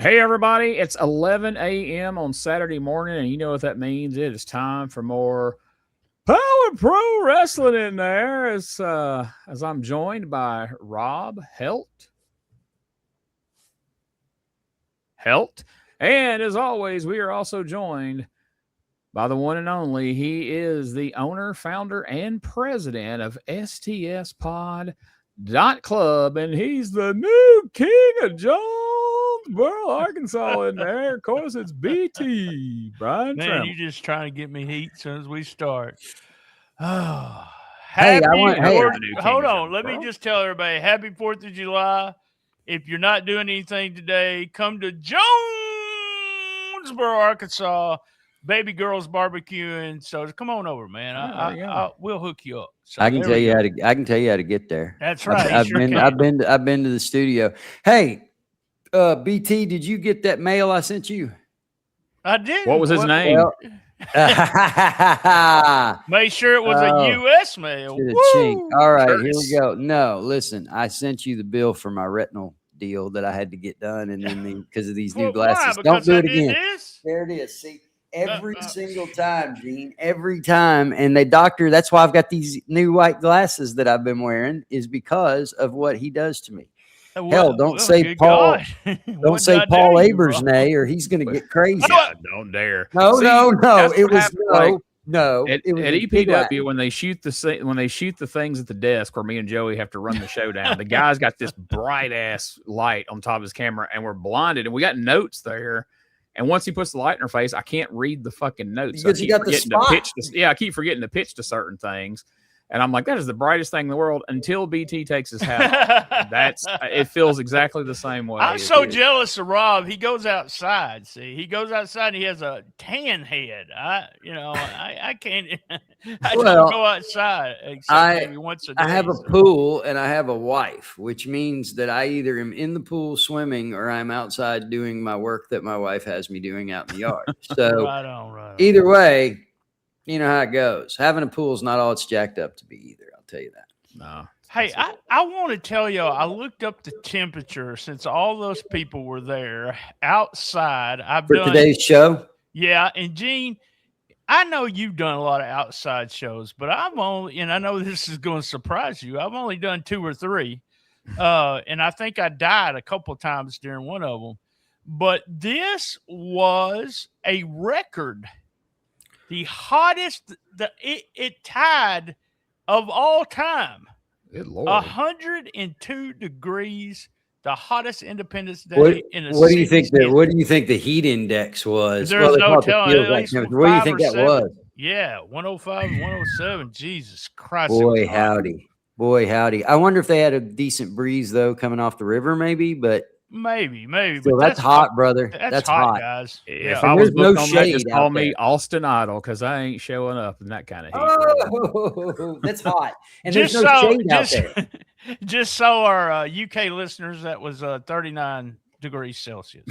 Hey, everybody. It's 11 a.m. on Saturday morning, and you know what that means. It is time for more Power Pro Wrestling in there as I'm joined by Robb Helt. And as always, we are also joined by the one and only. He is the owner, founder, and president of STSPod.club, and he's the new king of Jonesboro, Arkansas in there. Of course, it's BT, Brian Man, Tramel. you just trying to get me heat as soon as we start. Oh, Hey, hold on. Let me just tell everybody, happy 4th of July. If you're not doing anything today, come to Jonesboro, Arkansas. Baby girls barbecuing. So come on over, man. We'll hook you up. So I can tell you how to get there. That's right. I've been to the studio. Hey, BT, did you get that mail I sent you? I did. What was his name? Well, make sure it was a U.S. mail. All right, here we go. No, listen, I sent you the bill for my retinal deal that I had to get done, and then because of these new glasses, don't do it again. There it is. See, every single time, Gene, every time. And that's why I've got these new white glasses that I've been wearing, is because of what he does to me. Hell, don't say Paul. Don't say Paul Abersnay, or he's going to get crazy. Yeah, don't dare. No. It was no. At EPW, when they shoot the things at the desk where me and Joey have to run the show down, the guy's got this bright ass light on top of his camera, and we're blinded, and we got notes there. And once he puts the light in our face, I can't read the fucking notes. Because you got the spot. I keep forgetting to pitch to certain things. And I'm like, that is the brightest thing in the world until BT takes his hat off. It feels exactly the same way. I'm so jealous of Rob. He goes outside. See, he goes outside and he has a tan head. I can't. I don't go outside except maybe once a day. I have a pool and I have a wife, which means that I either am in the pool swimming or I'm outside doing my work that my wife has me doing out in the yard. So right on. Either way, you know how it goes. Having a pool is not all it's jacked up to be either. I'll tell you that. No. Hey, I want to tell you, I looked up the temperature since all those people were there outside. For today's show? Yeah. And Gene, I know you've done a lot of outside shows, but and I know this is going to surprise you, I've only done 2 or 3. And I think I died a couple of times during one of them. But this was a record. The hottest, it tied of all time. Good Lord. 102 degrees, the hottest Independence Day in the What do you think the heat index was? There's no telling. What do you think that was? Yeah, 105, 107. Jesus Christ. Boy, howdy. I wonder if they had a decent breeze, though, coming off the river, maybe, but. Maybe. So that's hot, brother. That's hot, guys. If I was booked on that, just call me Austin Idol, because I ain't showing up in that kind of heat. Oh, that's hot. And there's no shade out there. Just so our UK listeners, that was 39 degrees Celsius.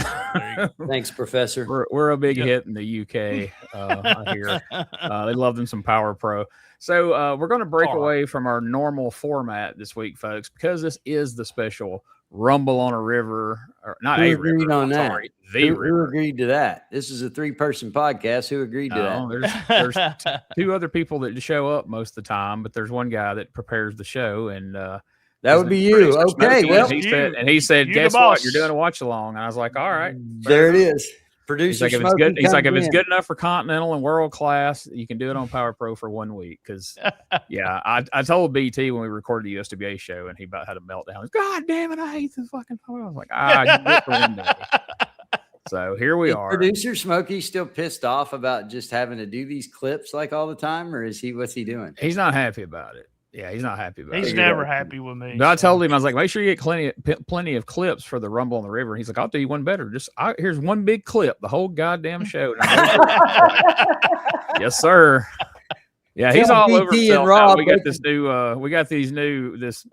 Thanks, Professor. We're a big hit in the UK. I hear they love them some Power Pro. So we're going to break away from our normal format this week, folks, because this is the special Rumble on a River, or not a river. Who agreed to that? This is a 3-person podcast. Who agreed to that? There's 2 other people that show up most of the time, but there's one guy that prepares the show, and that would be you. Okay, well, he said, guess what? You're doing a watch along, and I was like, all right, there it is. Producer if it's good enough for Continental and World Class, you can do it on Power Pro for 1 week. Because, I told BT when we recorded the USWA show, and he about had a meltdown. God damn it, I hate this fucking phone. I was like, you get for 1 day. So here we are. Producer Smokey still pissed off about just having to do these clips like all the time, or what's he doing? He's not happy about it. Yeah, he's not happy about it. He's never happy with me. But I told him, I was like, make sure you get plenty of clips for the Rumble on the River. And he's like, I'll do you one better. Here's one big clip, the whole goddamn show. Yes, sir. Yeah, he's all over himself now. We got this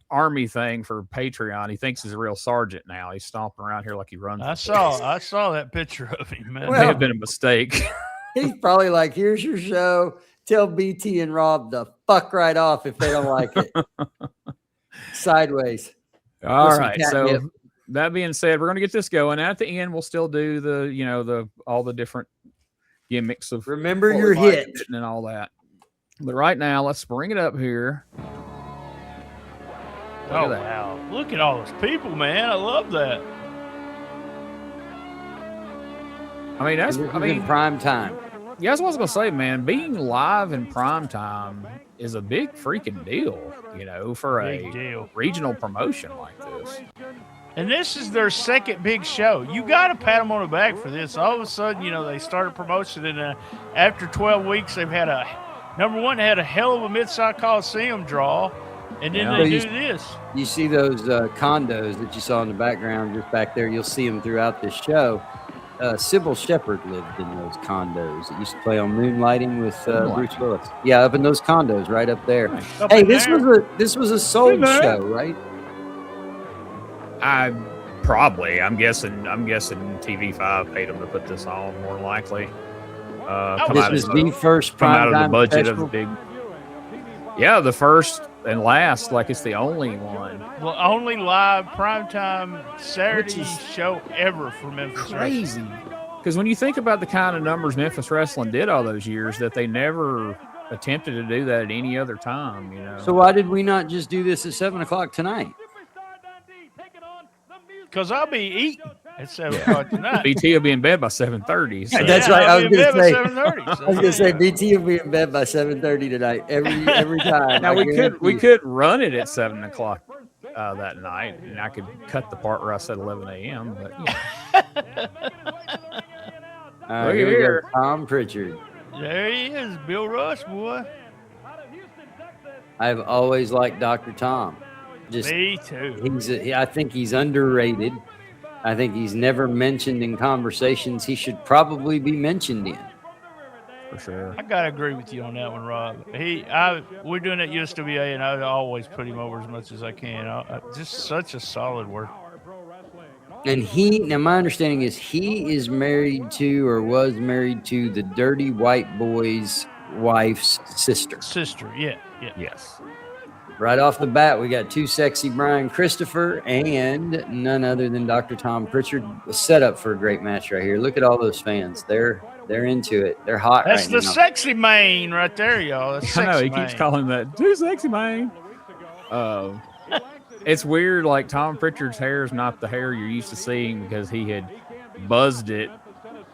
army thing for Patreon. He thinks he's a real sergeant now. He's stomping around here like he runs. I saw that picture of him, man. It may have been a mistake. He's probably like, here's your show. Tell BT and Rob to fuck right off if they don't like it. Sideways. All right. So that being said, we're going to get this going. At the end, we'll still do the all the different gimmicks of remember your hit and all that. But right now, let's bring it up here. Wow! Look at all those people, man! I love that. I mean, that's in prime time. Yeah, that's what I was gonna say, man. Being live in prime time is a big freaking deal, for a regional promotion like this. And this is their second big show. You got to pat them on the back for this. All of a sudden, they started promotion, and after 12 weeks, they've had number one, they had a hell of a Mid-South Coliseum draw, and then they do this. You see those condos that you saw in the background just back there. You'll see them throughout this show. Sybil Shepherd lived in those condos. It used to play on Moonlighting with Bruce Willis. Yeah, up in those condos right up there. Hey, this was a sold show, right? I'm guessing TV5 paid them to put this on, more likely. This was the first prime out of the budget special. of the big. Yeah, the first and last, like it's the only one. Well, only live primetime Saturday show ever for Memphis crazy. Wrestling. Because when you think about the kind of numbers Memphis Wrestling did all those years, that they never attempted to do that at any other time, So why did we not just do this at 7:00 tonight? Because I'll be eating at 7:00 tonight. BT will be in bed by 7:30. So. That's right. I was going to say BT will be in bed by 7:30 tonight every time. Now we could run it at 7:00 that night, and I could cut the part where I said 11 a.m. But look here, Tom Pritchard. There he is, Bill Rush, boy. I've always liked Dr. Tom. Me too. I think he's underrated. I think he's never mentioned in conversations he should probably be mentioned in. For sure. I gotta agree with you on that one, Rob. We're doing it at USWA, and I always put him over as much as I can. Just such a solid worker. And now my understanding is he is married to, or was married to, the Dirty White Boy's wife's sister. Yeah. Yes. Right off the bat, we got Too Sexy Brian Christopher and none other than Dr. Tom Pritchard. Set up for a great match right here. Look at all those fans. They're into it. They're hot. That's right the now. Sexy Man right there, y'all. I know he keeps calling that Too Sexy Man. It's weird. Like Tom Pritchard's hair is not the hair you're used to seeing because he had buzzed it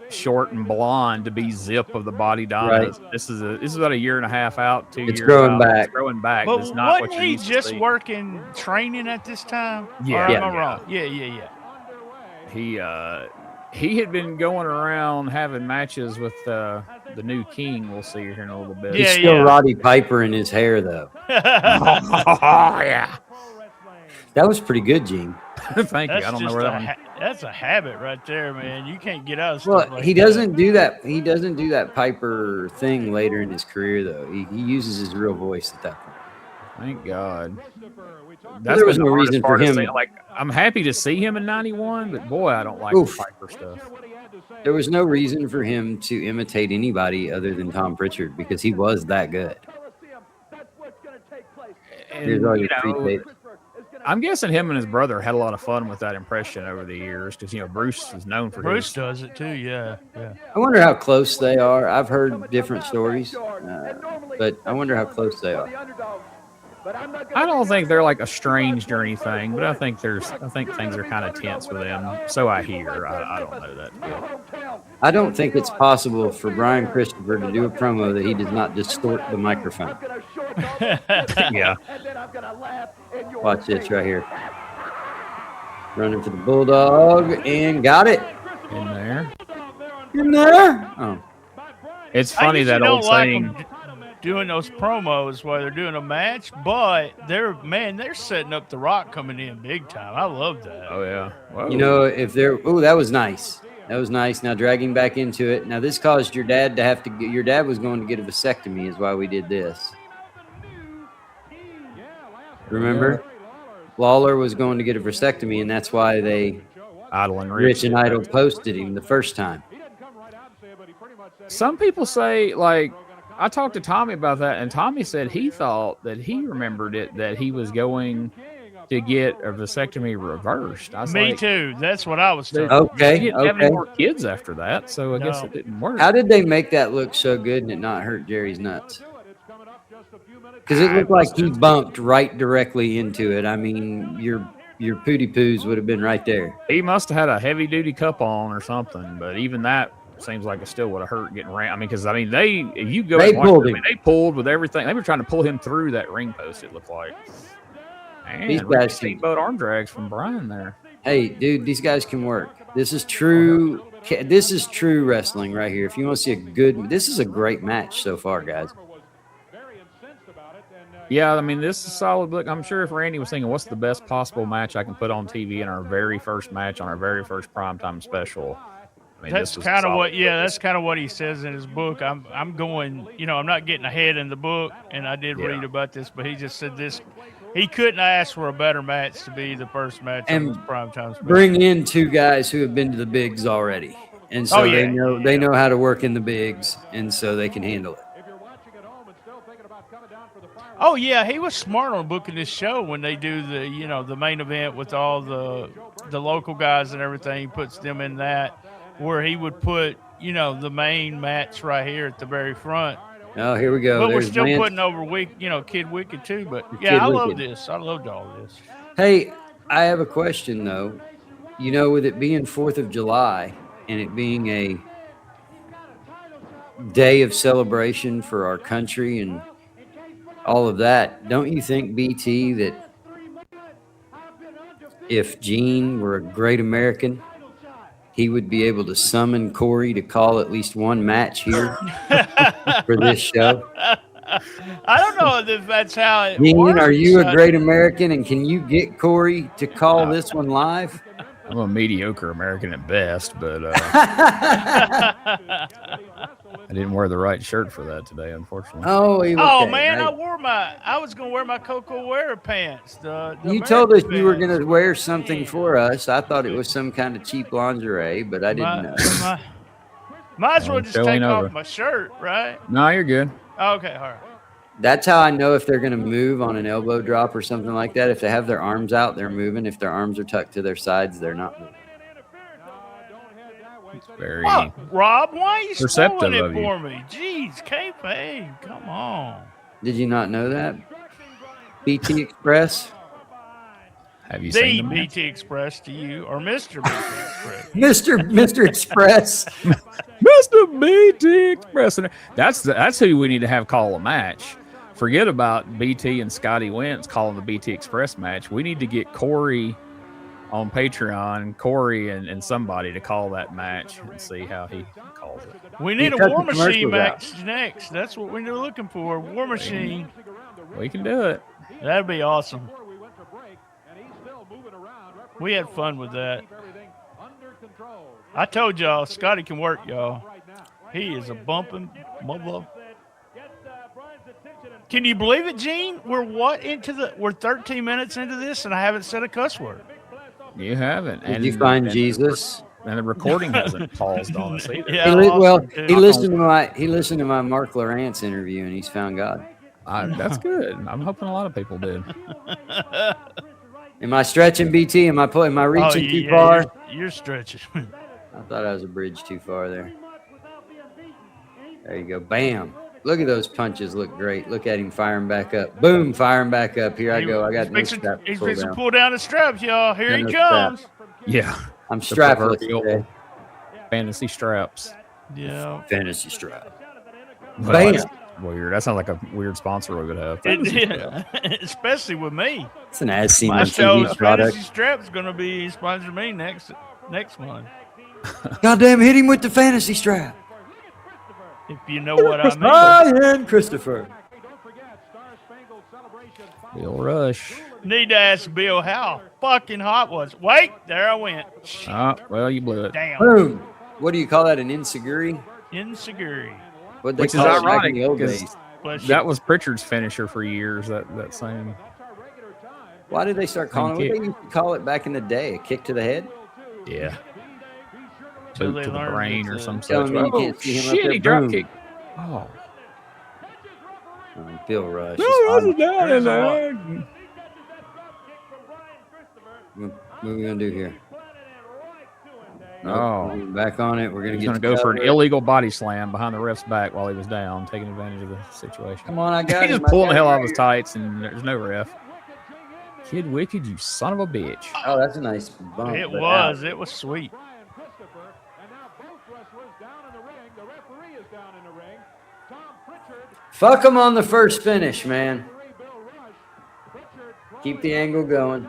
short and blonde to be Zip of the Body Donnas. Right. This is about a year and a half out, 2 years growing out. back. It's growing back. But it's not wasn't what he just working training at this time? Yeah. Or am I wrong? Yeah. He had been going around having matches with the new king. We'll see here in a little bit. He's still Roddy Piper in his hair, though. Yeah. That was pretty good, Gene. Thank you. I don't know where that's a habit right there, man. You can't get out of stuff like he doesn't do that. He doesn't do that Piper thing later in his career, though. He uses his real voice at that point. Thank God. There was no reason for him. Like, I'm happy to see him in 91, but boy, I don't like the Piper stuff. There was no reason for him to imitate anybody other than Tom Pritchard because he was that good. Here's all your pre-tapes. I'm guessing him and his brother had a lot of fun with that impression over the years because, Bruce is known for Bruce does it too, yeah. I wonder how close they are. I've heard different stories, but I wonder how close they are. I don't think they're like estranged or anything, but I think things are kind of tense with them. So I hear. I don't know that yet. I don't think it's possible for Brian Christopher to do a promo that he does not distort the microphone. Yeah. Watch this right here. Running for the Bulldog and got it. In there. Oh. It's funny that old saying. Doing those promos while they're doing a match, but they're setting up The Rock coming in big time. I love that. Oh yeah. Whoa. That was nice. That was nice. Now dragging back into it. Now this caused your dad your dad was going to get a vasectomy is why we did this. Remember? Lawler was going to get a vasectomy, and that's why Rich and Idol posted him the first time. Some people say, like, I talked to Tommy about that, and Tommy said he thought that he remembered it, that he was going to get a vasectomy reversed. I was Me like, too. That's what I was told. Okay. He didn't have any more kids after that, so I guess No. it didn't work. How did they make that look so good and it not hurt Jerry's nuts? Because it looked like he bumped right directly into it. I mean, your pooty poos would have been right there. He must have had a heavy duty cup on or something, but even that seems like it still would have hurt getting ran. I mean, because if you go, They and watch pulled it, him. I mean, they pulled with everything. They were trying to pull him through that ring post. It looked like. These Man, guys steamboat arm drags from Brian there. Hey, dude, these guys can work. This is true. This is true wrestling right here. If you want to see a good, this is a great match so far, guys. Yeah, I mean, this is solid. Look, I'm sure if Randy was thinking, what's the best possible match I can put on TV in our very first match on our very first primetime special? I mean, That's kind of what. Yeah, that's kind of what he says in his book. I'm going. I'm not getting ahead in the book, and I did read about this, but he just said this. He couldn't ask for a better match to be the first match on his primetime special. Bring in two guys who have been to the bigs already, and so they know how to work in the bigs, and so they can handle it. Oh yeah, he was smart on booking this show when they do the main event with all the local guys and everything. He puts them in that, where he would put the main match right here at the very front. Oh, here we go. But There's we're still Lance. putting over Kid Wicked too. But yeah, I love this. I loved all this. Hey, I have a question though. With it being 4th of July and it being a day of celebration for our country and all of that, don't you think, BT, that if Gene were a great American, he would be able to summon Corey to call at least one match here for this show? I don't know if that's how it Gene, works. are you a great American, and can you get Corey to call this one live? I'm a mediocre American at best, but I didn't wear the right shirt for that today, unfortunately. Oh, man, right? I was gonna wear my Coco Wear pants. You told us you were gonna wear something for us. I thought it was some kind of cheap lingerie, but I didn't know. Might as well just take off my shirt, right? No, you're good. Okay, all right. That's how I know if they're going to move on an elbow drop or something like that. If they have their arms out, they're moving. If their arms are tucked to their sides, they're not moving. It's very Rob, why are you spoiling it for me? Jeez, kayfabe, come on. Did you not know that? BT Express? Have you seen the BT Express to you, or Mr. BT Express? Mr. Express. Mr. BT Express. That's who we need to have call a match. Forget about BT and Scotty Wentz calling the BT Express match. We need to get Corey on Patreon, Corey and somebody to call that match and see how he calls it. We need a War Machine match next. That's what we're looking for. War Machine. We can do it. That'd be awesome. We had fun with that. I told y'all, Scotty can work, y'all. He is a bumping mother. Can you believe it, Gene? We're 13 minutes into this, and I haven't said a cuss word. You haven't. Did you find Jesus? And the recording hasn't paused on us either. Yeah, he listened to my Mark Lawrence interview, and he's found God. That's good. I'm hoping a lot of people did. Am I stretching, BT? Am I reaching too far? You're stretching. I thought I was a bridge too far there. There you go. Bam. Look at those punches. Look great. Look at him firing back up. Boom, firing back up. Here I go. I got no straps. He's fixing to pull down the straps, y'all. Here he comes. Strap. Yeah. I'm strapless today. Fantasy straps. Yeah. Fantasy strap. Bam. Weird. That sounds like a weird sponsor we would have. Especially with me. It's an as seen my on show's TV product. Fantasy Strap's going to be sponsoring me next month. Goddamn, hit him with the fantasy strap. If you know what I mean. Brian Christopher. Bill Rush. Need to ask Bill how fucking hot was. Wait, there I went. Well, you blew it. Damn. Boom. What do you call that? An insecurity? Insecurity. Which is ironic because that was Pritchard's finisher for years. That same. Why did they start calling it? What they used to call it back in the day? A kick to the head? Yeah. Boot to the brain or some such. Oh, shit, he drop kick. Oh. Bill Rush. No, down in there. What are we going to do here? Oh. Back on it. We're going to go for an illegal body slam behind the ref's back while he was down, taking advantage of the situation. Come on, I got He him. just pulling the hell out of his tights, and there's no ref. Kid Wicked, you son of a bitch. Oh, that's a nice bump. It was. It was sweet. Fuck him on the first finish, man. Keep the angle going.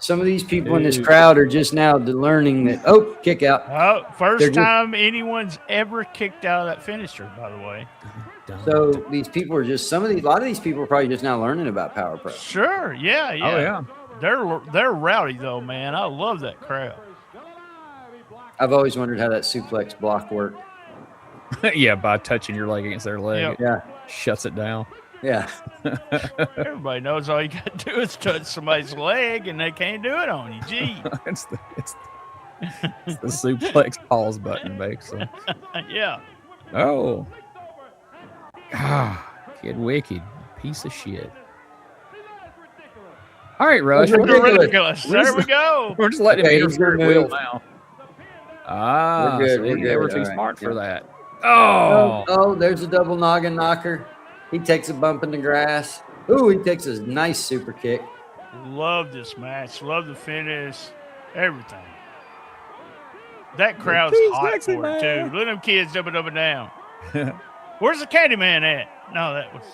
Some of these people in this crowd are just now learning that. Oh, kick out. Oh, first time anyone's ever kicked out of that finisher, by the way. So these people are just a lot of these people are probably just now learning about Power Pro. Sure, yeah. Oh yeah. They're rowdy though, man. I love that crowd. I've always wondered how that suplex block worked. Yeah, by touching your leg against their leg. Yep. Yeah. Shuts it down. Yeah. Everybody knows all you got to do is touch somebody's leg, and they can't do it on you. Gee. it's the suplex pause button, basically. Yeah. Oh. Kid Wicked. Piece of shit. All right, Rush. Ridiculous. There we go. We're just letting him interfere at will now. We're good. So they were too smart for that. Oh, there's a double noggin knocker. He takes a bump in the grass. Ooh, he takes a nice super kick. Love this match. Love the finish. Everything. That crowd's hot for it, too. Look at them kids jumping up and down. Where's the Candyman at? No, that was.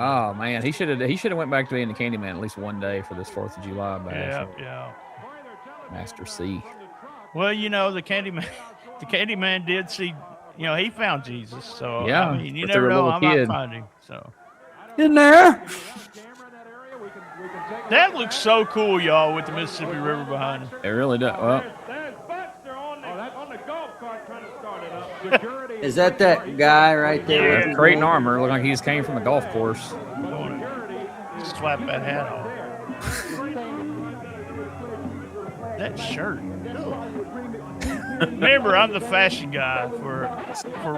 Oh man, he should have went back to being the Candyman at least one day for this 4th of July match. Yeah. Master C. Well, the Candyman did see. He found Jesus. So yeah, I mean, you never know. I might find him. So in there. That looks so cool, y'all, with the Mississippi River behind him. It really does. Well. Is that guy right there? Yeah, Creighton Armor. Look like he just came from the golf course. Slap that hat off. That shirt. Remember, I'm the fashion guy for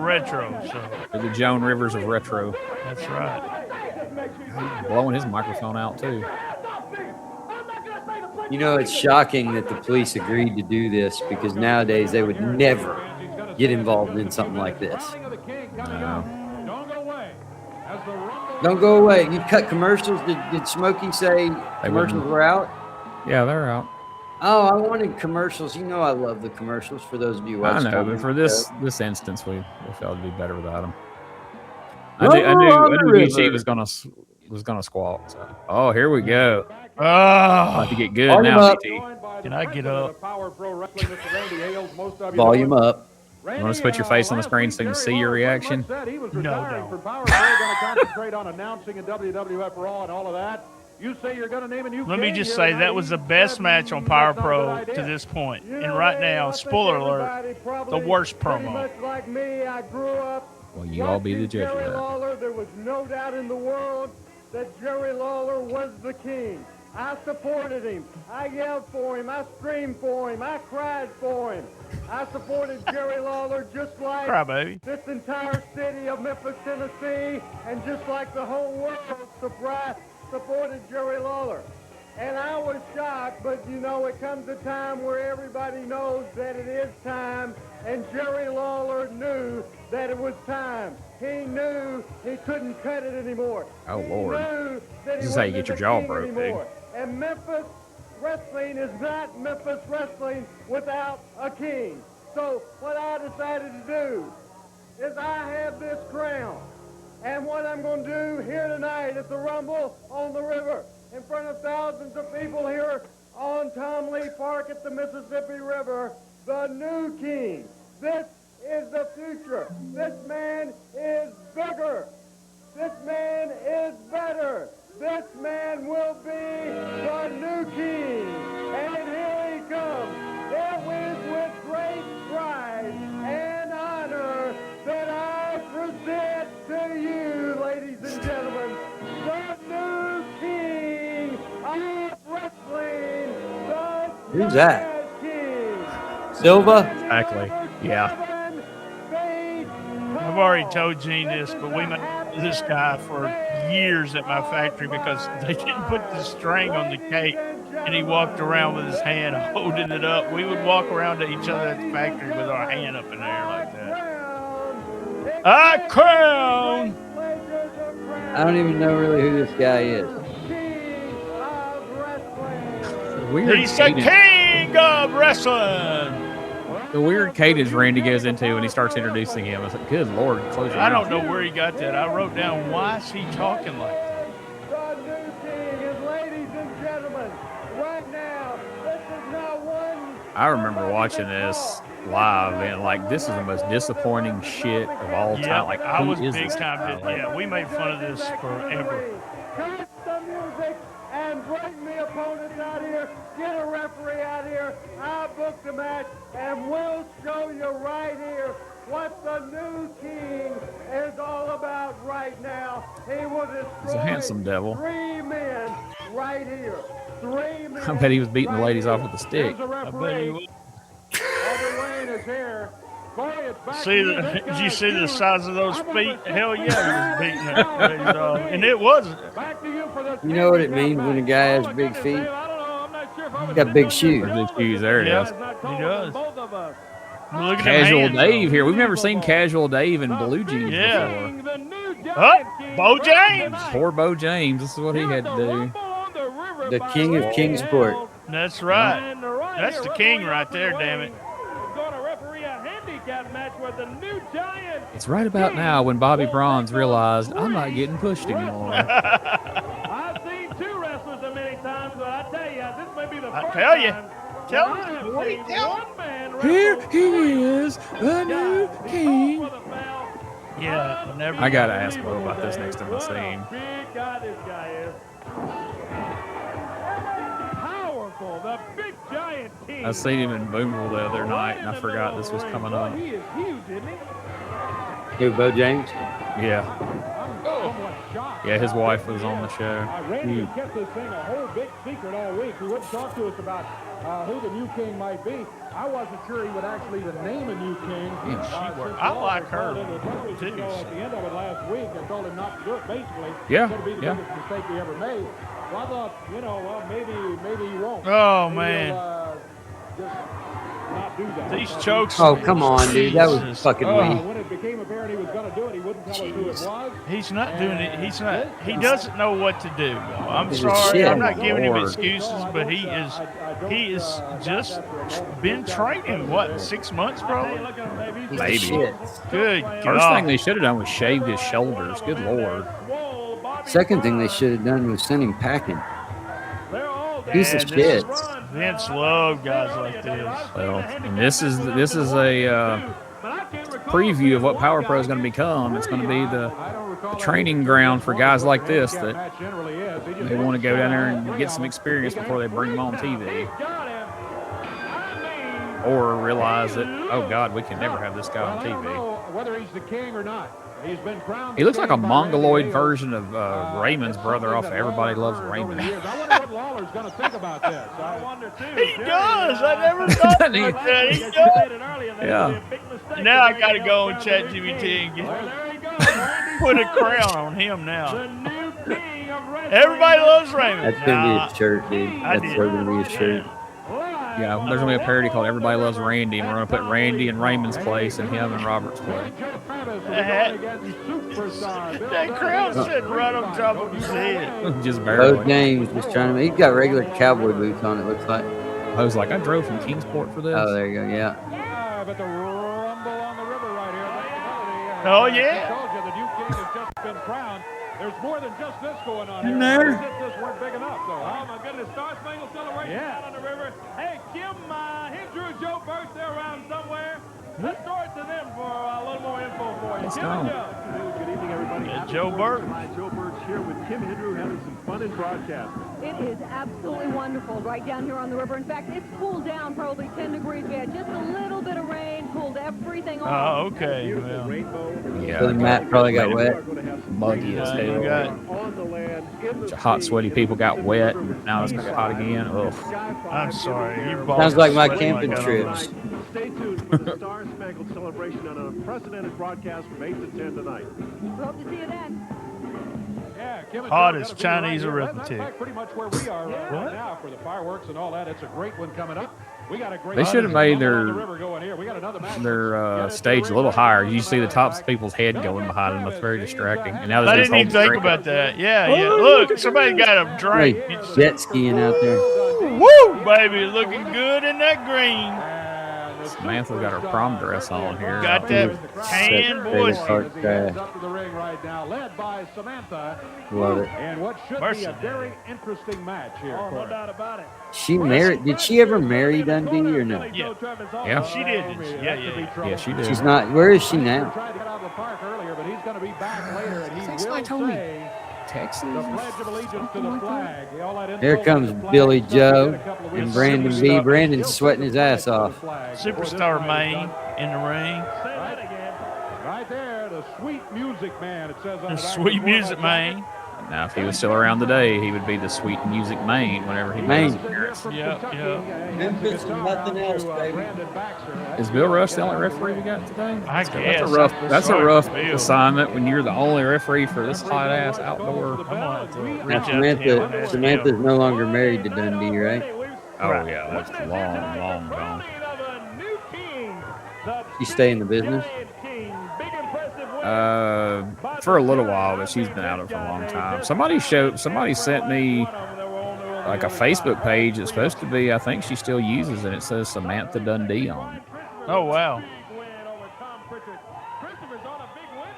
retro. So for the Joan Rivers of retro. That's right. He's blowing his microphone out too. It's shocking that the police agreed to do this because nowadays they would never get involved in something like this. Don't go away. You cut commercials. Did Smokey say commercials were out? Yeah, they're out. Oh, I wanted commercials. I love the commercials. For those of you watching, I know, but for this instance, we felt it'd be better without them. I knew BT was gonna squawk. So. Oh, here we go. Oh, about to get good now, BT. Can I get up? Volume up. You want to put your face on the screen so you can see your reaction? No. Let me just say that was the best match on Power Pro to this point. And right now, spoiler alert, the worst promo. Well, you all be the judge of that. There was no doubt in the world that Jerry Lawler was the king. I supported him. I yelled for him. I screamed for him. I cried for him. I supported Jerry Lawler just like this entire city of Memphis, Tennessee, and just like the whole world supported Jerry Lawler. And I was shocked, but it comes a time where everybody knows that it is time, and Jerry Lawler knew that it was time. He knew he couldn't cut it anymore. Oh, Lord. This is how you get your jaw broke, dude. And Memphis wrestling is not Memphis wrestling without a king. So what I decided to do is I have this crown. And what I'm going to do here tonight at the Rumble on the River, in front of thousands of people here on Tom Lee Park at the Mississippi River, the new king. This is the future. This man is bigger. This man is better. This man will be the new king. And here he comes. It was with great pride and honor that I present to you, ladies and gentlemen, the new king of wrestling, the Who's that? King. Silva? Exactly. Yeah. I've already told Gene this, but we this guy for years at my factory because they didn't put the string on the cake, and he walked around with his hand holding it up. We would walk around to each other at the factory with our hand up in the air like that. A crown! I don't even know really who this guy is. He's the king of wrestling. The weird cadence Randy goes into when he starts introducing him. It's like, good Lord, close your I mouth. don't know where he got that. I wrote down, why is he talking like that? The new king is, ladies and gentlemen, right now, this is not one. I remember watching this live and like, this is the most disappointing shit of all Yeah, time. Like, I who was is big this time. guy? Yeah, we made fun of this forever. Cut the music and bring the opponents out here. Get a referee out here. I booked the match, and we'll show you right here what the new king is all about right now. He will destroy He's a handsome devil. 3 men right here. 3 men. I bet he was beating the ladies off with a stick. I bet he was. Aubrey Wayne is here. Boy, it's back See, to this did you guy, see the too. size of those I'm feet? gonna Hell say- yeah, he was beating that ladies off. And it wasn't. Back to you for the You know what it means when a guy has big feet? He's got big shoes. Big shoes, there it Yeah, is. he does. Look at them Casual hands, Dave though. here. We've never seen Casual Dave in blue jeans Yeah. before. Oh, Bo James. Poor Bo James. This is what he had to do. The king of Kingsport. That's right. That's the king right there, damn it. It's right about now when Bobby Bronze realized I'm not getting pushed anymore. I've seen 2 wrestlers a many times, but I tell you, this may be the I first tell you. time Tell that I have him. What seen tell him. one man Here wrestle he is, the new king. Yeah, never. I gotta ask Bo about this next time I see him. Big guy this guy is. Powerful, the big giant king. I seen him in Boomville the other night, and I forgot this was coming up. He is huge, isn't he? Who, Bo James? Yeah, I'm somewhat shocked. yeah, his wife was on the show. Randy kept this thing a whole big secret all week. He wouldn't talk to us about who the new king might be. I wasn't sure he would actually even name a new king. Yeah, she worked. I like her, too. So at the end of it last week, I told him not to do it, basically. Yeah, It's going to be the yeah. biggest mistake he ever made. So I thought, well, maybe he won't. Oh, Maybe man. he'll, just not do that. These chokes. Oh, come on, dude. That was Jesus. fucking Oh, weak. When it became apparent he was going to do it, he wouldn't tell us who it was. He's not doing it. He's not. He doesn't know what to do. I'm He's a sorry. shit. I'm not giving him Lord. excuses, but he is just been training. What, 6 months, probably? Maybe. Shit. Good First God. thing they should have done was shaved his shoulders. Good Lord. Second thing they should have done was send him packing. Piece of Man, this shit. is- Vince loved guys like this. Well, and this is a preview of what Power Pro is going to become. It's going to be the training ground for guys like this that they want to go down there and get some experience before they bring them on TV, or realize that, oh God, we can never have this guy on TV. Whether he's the king or not. He's been crowned. He looks like a mongoloid version of Raymond's brother off of Everybody Loves Raymond. I wonder what Lawler's going to think about this. I wonder too. He does. I never thought Doesn't he? about that. He does. Yeah. Now I got to go on ChatGPT and put a crown on him now. Everybody loves Raymond. That's going to be Nah, a shirt, dude. I That's did. so going to be a shirt. Yeah, there's going to be a parody called Everybody Loves Randy, and we're going to put Randy in Raymond's place and him in Robert's place. That crown sitting right on top of his head. Just Bo barely. James was trying to. He's got regular cowboy boots on. It looks like. I was like, I drove from Kingsport for this. Oh, there you go. Yeah. Yeah, but the rumble on the river right here. Oh, yeah. I told you the new king has just been crowned. There's more than just this going on here. there. This weren't big enough, though. Oh, my goodness. Star Spangled Celebration down on the river. Hey, Kim, him, Drew, Joe Burst, they're around somewhere. Let's throw it to them for a little more info for you. Let's Kim and go. Joe. Good evening, everybody. Yeah, Joe Burt. Joe Burst here with Kim Hendrew having some fun in broadcast. It is absolutely wonderful. wonderful right down here on the river. In fact, it's cooled down probably 10 degrees. We had just a little bit of rain, cooled everything off. Oh, okay. Well, Yeah, So the mat probably got wet. muggy as you hell. got Bunch of hot, sweaty people got wet, and now it's gonna get hot again. Ugh. I'm sorry. Your balls Sounds like my sweating camping I don't trips. Stay tuned for the Star Spangled Celebration on an unprecedented broadcast from 8 to 10 tonight. We hope to see you then. Hot as Chinese arithmetic. Pretty much where we are right now for the fireworks and all that. It's a great one coming up. We got a great. They should have made their their stage a little higher. You see the tops of people's head going behind them. It's very distracting. And now I there's didn't even think about that. Yeah, yeah. Look, somebody got a drink. Hey, jet skiing out there. Woo, baby, looking good in that green. Samantha's got her prom dress on here. Got that tan voice. Up to the ring right now, led by Samantha. Love it. And what should be a very interesting match here. Oh, no doubt about it. She married. Did she ever marry Dundee or no? Yeah. Yeah. She did, didn't she? Yeah. Yeah, she did. She's not. Where is she now? Tried to get out of the park earlier, but he's going to be back later, and he Thanks, will I told me. say Texas. the Pledge of Allegiance to the flag. All that Here insult comes to the flag Billy stuff Joe we did a couple of and weeks Brandon ago. B. Brandon's sweating his ass off. Superstar Maine in the ring. Right there, the Sweet Music Man. It says on The the back Sweet of the Music Man. Now, if he was still around today, he would be the Sweet Music Main whenever he Maine. makes an appearance. Yeah. Memphis and nothing else, baby. Is Bill Rush the only referee we got today? I guess. That's a rough Bill. assignment when you're the only referee for this hot ass outdoor. I'm gonna have to reach Now, out to him and ask Samantha's him. no longer married to Dundee, right? Oh yeah, that's long gone. She stay in the business. For a little while, but she's been out of it for a long time. Somebody sent me like a Facebook page. It's supposed to be, I think she still uses it. It says Samantha Dundee on it. Oh, wow.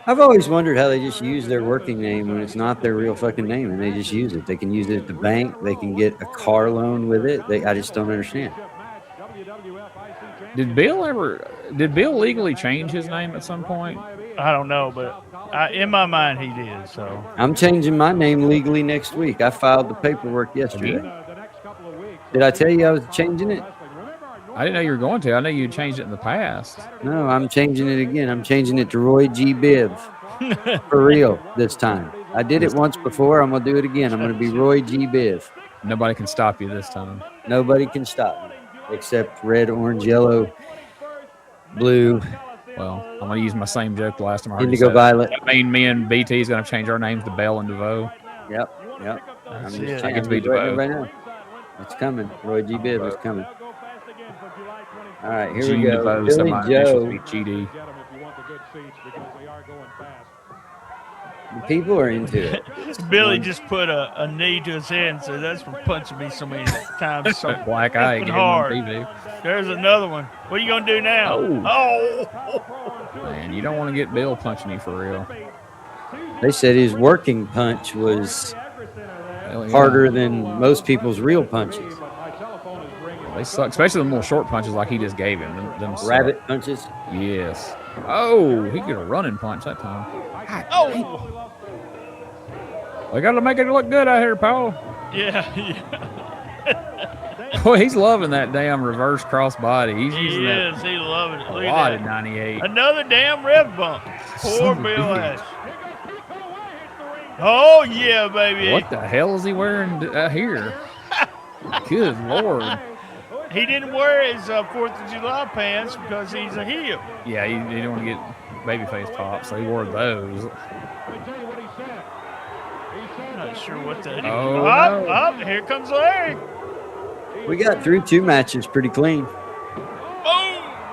I've always wondered how they just use their working name when it's not their real fucking name, and they just use it. They can use it at the bank. They can get a car loan with it. I just don't understand. Did Bill legally change his name at some point? I don't know, but in my mind, he did. So I'm changing my name legally next week. I filed the paperwork yesterday. Did I tell you I was changing it? I didn't know you were going to. I know you changed it in the past. No, I'm changing it again. I'm changing it to Roy G. Biv. For real this time. I did it once before. I'm going to do it again. I'm going to be Roy G. Biv. Nobody can stop you this time. Nobody can stop me except red, orange, yellow, blue, Well, I'm going to use my same joke the last time I heard indigo, you say violet. that. I mean, me and BT is going to change our names to Bell and DeVoe. Yep. That's I'm it. just, I get to I'm be just letting DeVoe. everybody know. It's coming. Roy G. Biv is coming. All right, here we Gene go. DeVoe, so Billy my initials Joe. be GD. The people are into it. Billy just put a knee to his head and said, "That's for punching me so many times." So Black eye effing getting hard. on TV. There's another one. What are you gonna do now? Oh. Man, you don't want to get Bill punching you for real. They said his working punch was Hell yeah. harder than most people's real punches. They suck, especially the little short punches like he just gave him. Them suck. Rabbit punches. Yes. Oh, he got a running punch that time. Oh. They got to make it look good out here, Paul. Yeah. Boy, he's loving that damn reverse cross body. He's He using that is. He loving it. a Look lot at in that. 98. Another damn rev bump. Poor Son of a Bill bitch. Ash. Oh yeah, baby. What the hell is he wearing here? Good Lord. He didn't wear his 4th of July pants because he's a heel. Yeah, he didn't want to get babyface pop, so he wore those. I'm not sure what that is. Oh, Up, no. up, here comes Larry. We got through 2 matches pretty clean. Boom.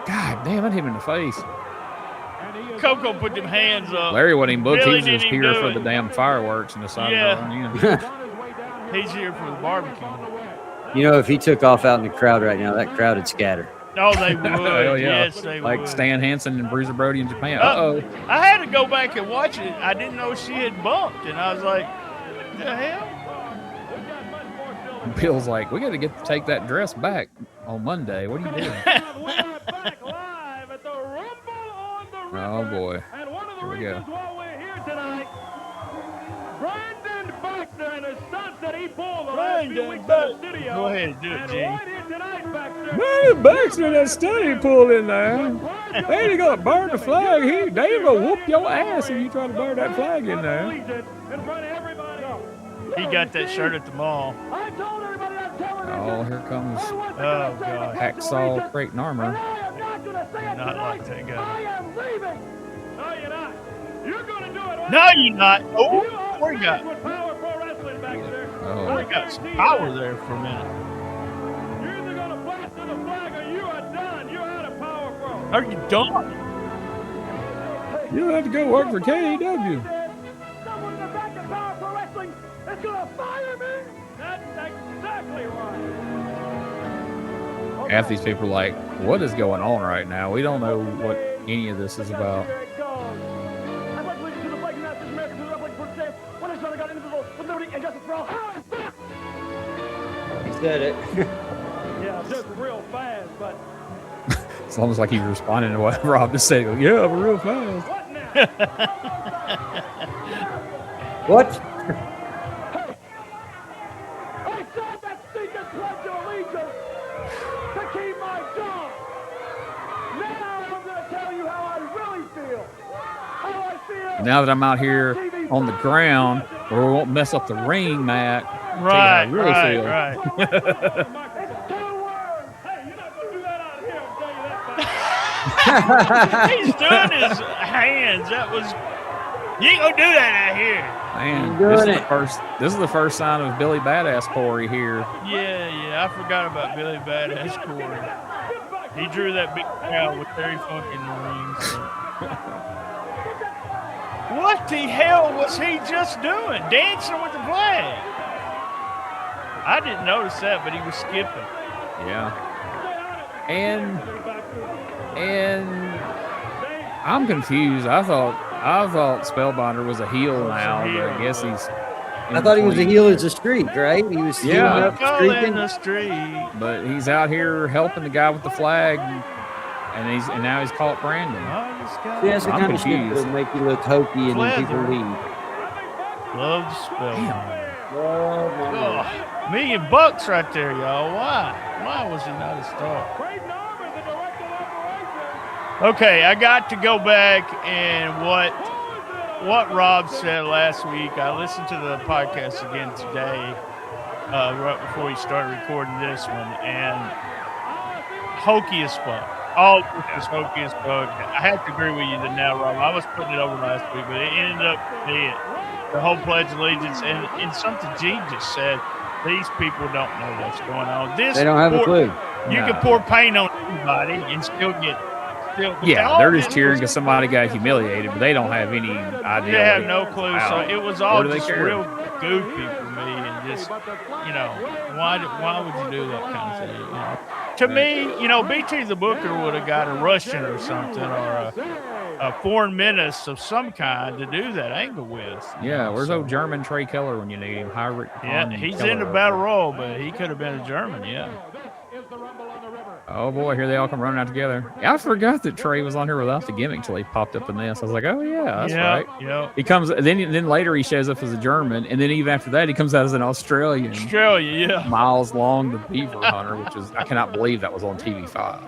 God damn, that hit him in the face. Coco put them hands up. Larry wasn't even booked. Billy He was just didn't even here do for it. the damn fireworks and decided Yeah. to run in. He's here for the barbecue. You know, if he took off out in the crowd right now, that crowd would scatter. Oh, they would. Hell yeah. Yes, they Like would. Stan Hansen and Bruiser Brody in Japan. Uh-oh. I had to go back and watch it. I didn't know she had bumped, and I was like, what the hell? Bill's like, we got to take that dress back on Monday. What are you doing? Oh, boy. And one of the Here we go. reasons why we're here tonight, Brandon Buckner and his sons that he He pulled the Brian last few weeks Tramel. in the studio. Go ahead, do it, And G. right in tonight, Baxter. Man, Baxter, that study pulled in there. They ain't gonna burn the flag. They ain't gonna whoop your ass if you try to burn that flag in there. In front of everybody. He got that shirt at the mall. I told everybody on television. Oh, here comes Oh, God. Hacksaw Creighton Armor. I am not going to say it Not tonight. like that guy. I am leaving. No, you're not. You're going to do it. No, you're not. Oh, where you got? With Power Pro Wrestling, Baxter. Oh, We got some power there for a minute. You're either going to blast to the flag or you are done. You're out of Power Pro. Are you done? you'll have to go work for KEW. Someone in the back of Power Pro Wrestling is going to fire me. That's exactly right. Half these people are like, what is going on right now? We don't know what any of this is about. Here it goes. I'd like to lead you to the flag match. This American who's up like for today. When I got indivisible with liberty and justice for all. He said it. Yeah, just real fast, but It's almost like he's responding to what Rob just said. Yeah, but real fast. what now? What? I said that stinking pledge of allegiance to keep my job. Now I'm going to tell you how I really feel. How I feel. Now that I'm out here on the ground where we won't mess up the ring, Matt. Right, I really feel. right. It's 2 words. Hey, you're not going to do that out here, I'll tell you that. He's doing his hands. That was. You ain't gonna do that out here. Man, Doing this is it. this is the first sign of Billy Badass Corey here. Yeah, I forgot about Billy Badass Corey. He drew that big cow with Terry Funk in the ring. So. What the hell was he just doing? Dancing with the flag. I didn't notice that, but he was skipping. Yeah. And I'm confused. I thought Spellbinder was a heel now, but I guess he's. I thought he was a heel as a streak, right? He was healing Yeah. up, Go in streaking. the street. But he's out here helping the guy with the flag, and now he's caught Brandon. See, that's the I'm kind of shit confused. that'll make you look hokey and then people Clever. leave. Love the spell. Oh, my God. $1 million right there, y'all. Why was he not a star? Creighton Armor, the director of operations. Okay, I got to go back and what Rob said last week. I listened to the podcast again today, right before he started recording this one, and hokey as fuck. All this is hokey as fuck. I have to agree with you that now, Rob. I was putting it over last week, but it ended up being the whole Pledge of Allegiance and something Gene just said. These people don't know what's going on. They don't have a clue. You can pour paint on anybody and still get. Yeah, they're just cheering because somebody got humiliated, but they don't have any idea. They have what no it's clue. about. So it was all Or do they just care? real goofy for me, and just why would you do that kind of thing? To me, BT the Booker would have got a Russian or something, or a foreign menace of some kind to do that angle with. Yeah, where's old German Trey Keller when you need him? Heinrich Yeah, von he's Keller in the over battle there. royal, but he could have been a German. Yeah. Oh boy, here they all come running out together. Yeah, I forgot that Trey was on here without the gimmick till he popped up in this. I was like, oh yeah, that's right. Yeah. He comes, then later he shows up as a German, and then even after that he comes out as an Australian. Australia, yeah. Miles Long, the Beaver Hunter, which is I cannot believe that was on TV5.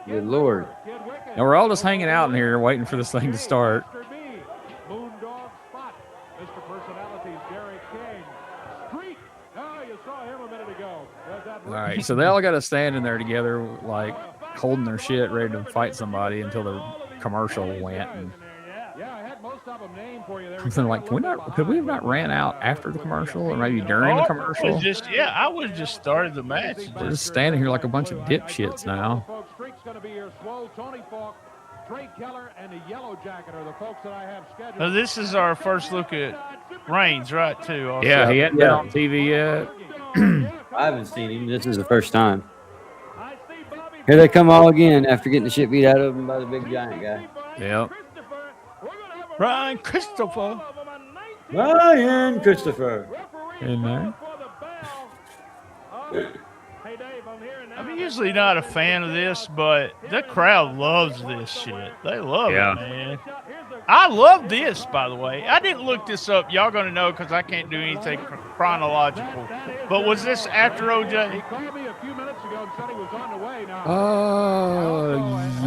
Good Lord. Now we're all just hanging out in here waiting for this thing to start. Moondog Spot, Mr. Personalities, Derek King. Streak. Oh, you saw him a minute ago. All right, so they all got to stand in there together, like holding their shit, ready to fight somebody until the commercial went. And Yeah, I had most of them named for you there. something like, could we have not ran out after the commercial or maybe during the commercial? I would have just started the match. We're just standing here like a bunch of dipshits now. Folks, Streak's going to be here. Swole, Tony Falk, Trey Keller, and the Yellow Jacket are the folks that I have scheduled. Now, this is our first look at Reigns, right, too? Also. Yeah, he hadn't been on TV yet. I haven't seen him. This is the first time. Here they come all again after getting the shit beat out of them by the big giant guy. Yep. Brian Christopher. Ryan Christopher. In there. Hey, Dave, I'm hearing I'm usually not a fan of this, but the crowd loves this shit. They love it, man. I love this, by the way. I didn't look this up. Y'all going to know because I can't do anything chronological. But was this after OJ? He called me a few minutes ago and said he was on the way. Now,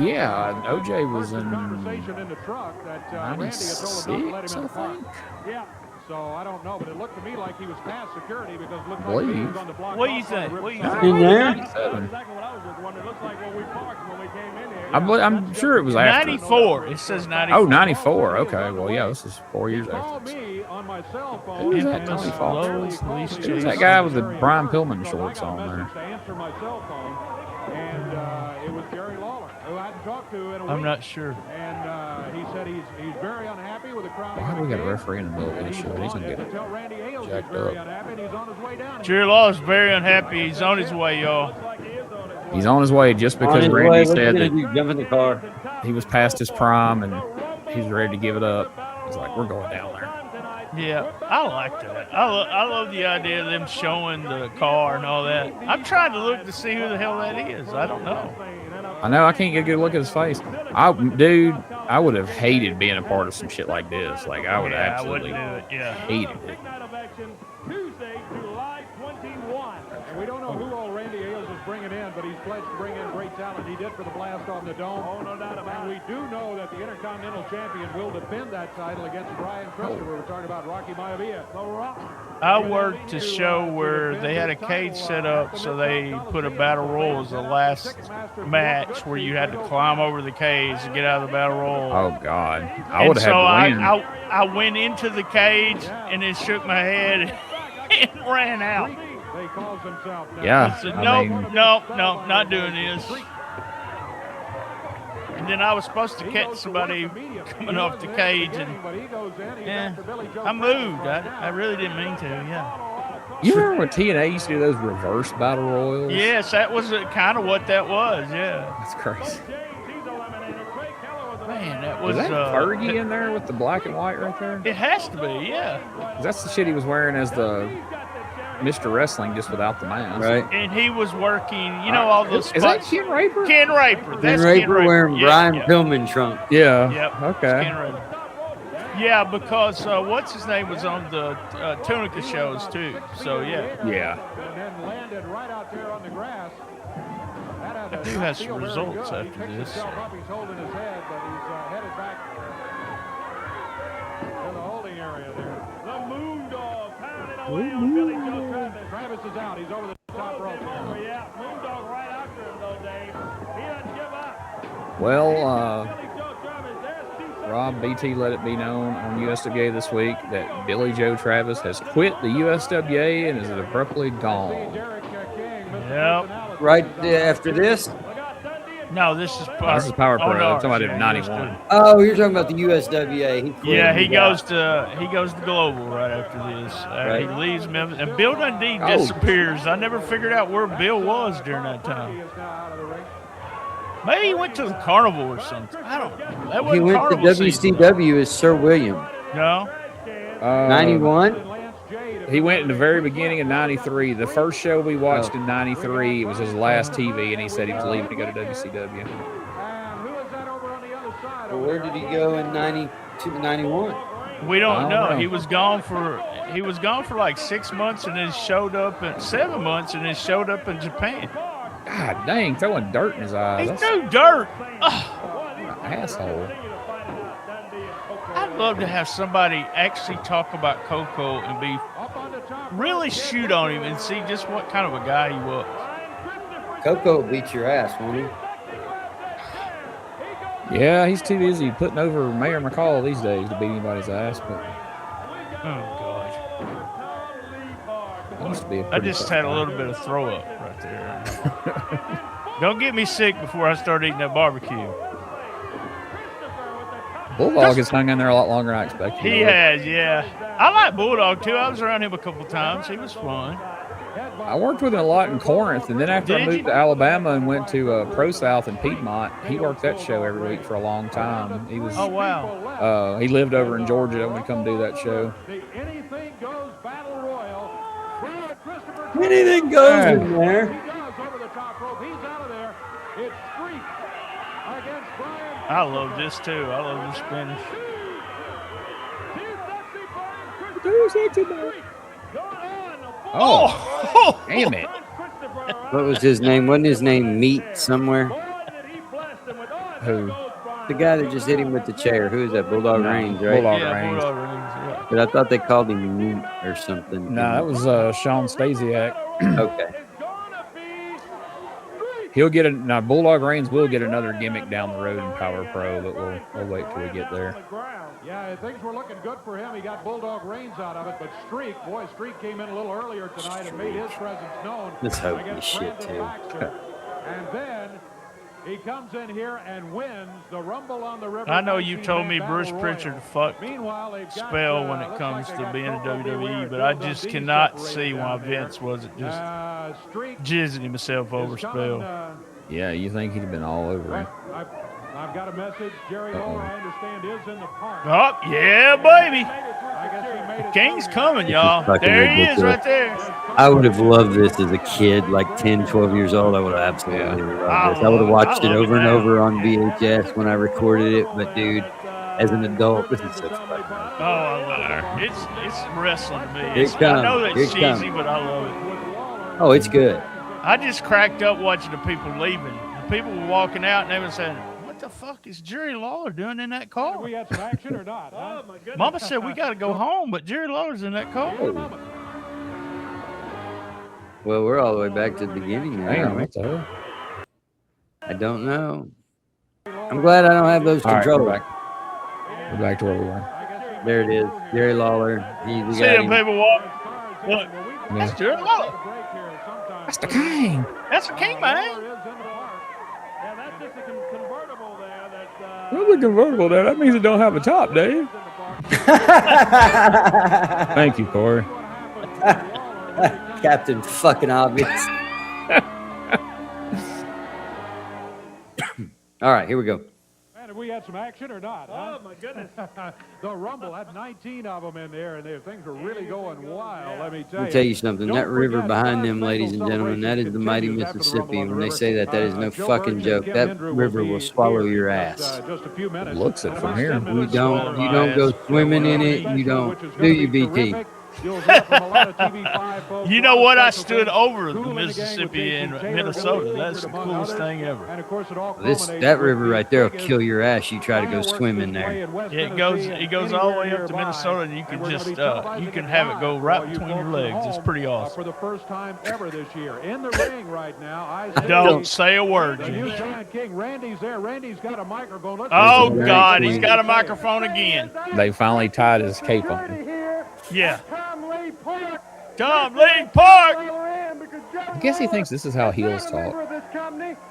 yeah. OJ was in conversation in the truck that Randy had told him not to let him in the car. Yeah. So I don't know, but it looked to me like he was past security because it looked like he was on the block. What do you think? What do you think? In there? Exactly what I was wondering. It looks like when we parked when we came in here. I'm sure it was after. 94. It says 94. Oh, 94. Okay. Well, yeah, this is 4 years He called after. me on my cell phone. Who is that? Tony Fox. Who's that guy with the Brian Pillman shorts on there? To answer my cell phone, and it was Jerry Lawler, who I hadn't talked to in a week. I'm not sure. And he said he's very unhappy with the crowd. Why do we got a referee in the middle of this show? He's gonna get jacked up. Jerry Lawler's very unhappy. He's on his way, y'all. He's on his way just because Randy said that jump in the car. he was past his prime and he's ready to give it up. He's like, we're going down there. Yeah, I like that. I love the idea of them showing the car and all that. I'm trying to look to see who the hell that is. I don't know. I know I can't get a good look at his face. I would have hated being a part of some shit like this. Like I would absolutely hated it. Tuesday, July 21. And we don't know who all Randy Ailes is bringing in, but he's pledged to bring in great talent. He did for the Blast on the Dome. Oh, no doubt about it. And we do know that the Intercontinental Champion will defend that title against Brian Tramel. We're talking about Rocky Maivia. I worked a show where they had a cage set up, so they put a battle royal as the last match where you had to climb over the cage to get out of the battle royal. Oh God, I would have had to win. I went into the cage and then shook my head and ran out. Yeah. I said, no, not doing this. And then I was supposed to catch somebody coming off the cage, and I moved. I really didn't mean to. Yeah. You remember when TNA used to do those reverse battle royals? Yes, that was kind of what that was. Yeah. That's crazy. Man, that was that Fergie in there with the black and white right there? It has to be, yeah. That's the shit he was wearing as the Mr. Wrestling, just without the mask. Right. And he was working, all those spots. Is that Ken Raper? Ken Raper. That's Ken Ken Raper wearing Brian Pillman trunk. Yeah. Yep. Okay. Ken Raper. Yeah, because what's his name was on the Tunica shows too. So yeah. Yeah. And then landed right out there on the grass. I do have some results after this. He's holding his head, but he's headed back to the holding area there. The Moondog pounding away on Billy Joe Travis. Travis is out. He's over the top rope. Yeah, Moondog right after him though, Dave. He doesn't give up. Well, Rob BT let it be known on USWA this week that Billy Joe Travis has quit the USWA and is abruptly gone. Yep. Right after this? No, this is Power Pro. That's somebody in 91. Oh, you're talking about the USWA. He quit. He goes to Global right after this. He leaves Memphis, and Bill Dundee disappears. I never figured out where Bill was during that time. Maybe he went to the Carnival or something. I don't know. That he went Carnival to WCW as Sir William. No. 91? He went in the very beginning of 93. The first show we watched in 93, it was his last TV, and he said he was leaving to go to WCW. Well, where did he go in 92, 91? We don't know. He was gone for like 6 months and then showed up in 7 months and then showed up in Japan. God dang, throwing dirt in his eyes. He threw dirt. Asshole. I'd love to have somebody actually talk about Coco and be really shoot on him and see just what kind of a guy he was. Coco will beat your ass, won't he? Yeah, he's too busy putting over Mayor McCall these days to beat anybody's ass. But oh God, used to be I just had a little bit of throw up right there. Don't get me sick before I start eating that barbecue. Bulldog has hung in there a lot longer than I expected. He has, yeah. I like Bulldog too. I was around him a couple times. He was fun. I worked with him a lot in Corinth, and then after I moved to Alabama and went to Pro South in Piedmont, he worked that show every week for a long time. He was. Oh wow. He lived over in Georgia and would come do that show. Anything goes battle royal. Anything goes in there. He does over the top rope. I love this too. I love this finish. Oh, damn it. What was his name? Wasn't his name Meat somewhere? Who? The guy that just hit him with the chair. Who is that? Bulldog Reigns, right? Bulldog Yeah, Reigns. Bulldog Reigns, yeah. But I thought they called him Meat or something. No, that was Sean Stasiak. Okay. He'll get now. Bulldog Reigns will get another gimmick down the road in Power Pro, but we'll wait till we get there. Yeah, things were looking good for him. He got Bulldog Reigns out of it, but Streak came in a little earlier tonight and made his presence known. Let's hope he's shit too. And then he comes in here and wins the Rumble on the River. I know you told me Bruce Battle Pritchard Royal. fucked Meanwhile, they've got, spell when it comes to being a WWE, but I just cannot see why Vince wasn't just jizzing himself over spell. Yeah, you think he'd have been all over him? I've got a message. Jerry Lawler, I understand, is in the park. Oh, yeah, baby. I guess he made it. King's coming, y'all. fucking There he is ridiculous. right there. I would have loved this as a kid, like 10, 12 years old. I would have absolutely loved this. I would have watched it over and over on VHS when I recorded it. But, dude, as an adult, this is so fucking Oh, I love it. It's wrestling to me. Here it I know comes. that's Here it cheesy, comes. but I love it. Oh, it's good. I just cracked up watching the people leaving. The people were walking out, and they were saying, "What the fuck is Jerry Lawler doing in that car?" We had some action or not? Huh? Oh, my goodness. Mama said we got to go home, but Jerry Lawler's in that car. Well, we're all the way back to the beginning now. Damn, aren't we? what the hell? I don't know. I'm glad I don't have those All right, controls. we're back to where we were. There it is. Jerry Lawler. We See got them him. people walk. Look, Yeah. that's Jerry Lawler. That's the king. That's the king, man. Yeah, that's just a convertible there. That's What's a convertible there? That means it don't have a top, Dave. Thank you, Corey. Captain fucking obvious. All right, here we go. Man, have we had some action or not? Oh, my goodness. The Rumble had 19 of them in there, and things were really going wild, let me tell Let you. me tell you something. Don't That river forget, behind God's them, ladies and Special gentlemen, that is the mighty continues after the Mississippi. Rumble on When the they river. say that, that is no Joe fucking Burns joke. and That Kim Hendry river be will swallow here your in ass. just a few minutes. Looks it from here. You don't go swimming in it. You don't. Do you, BT? You'll hear from a lot of TV5 folks. You know what? I stood Special over Cool the in game Mississippi with in Casey Taylor, Minnesota. Billy That's the Fingers, among coolest others. thing ever. And of course, it all This culminated that with river the right there will biggest kill your ass. You try to go fireworks swimming display there. in West Yeah, it Tennessee goes all the way anywhere up to nearby. Minnesota, and you And can we're gonna just be televising you can it have it go live right for you between your folks at legs. It's home, pretty awesome. for the first time ever this year. In the ring right now, Don't say a word, the new Jimmy. Giant King. Randy's there. Randy's got a microphone. Let's Oh There's a God, Giant he's King. got a microphone again. They finally tied his cape on him. Yeah. Tom Lee Park. Tom Lee Park. I guess he thinks this is how heels talk.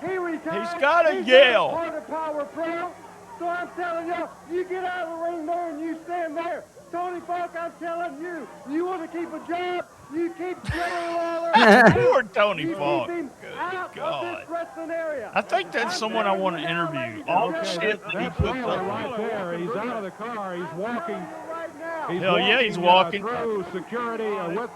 He's gotta yell. Part of Power Pro. So I'm telling you, you get out of the ring there and you stand there. Tony Falk, I'm telling you, you want to keep a job, you keep Jerry Lawler. Poor Tony You Falk. keep him out of God. this wrestling area. I think that's someone I want to interview. All the shit that he That's puts Lawler up. right there. He's out of the car. He's walking. Hell yeah, he's walking. Through security with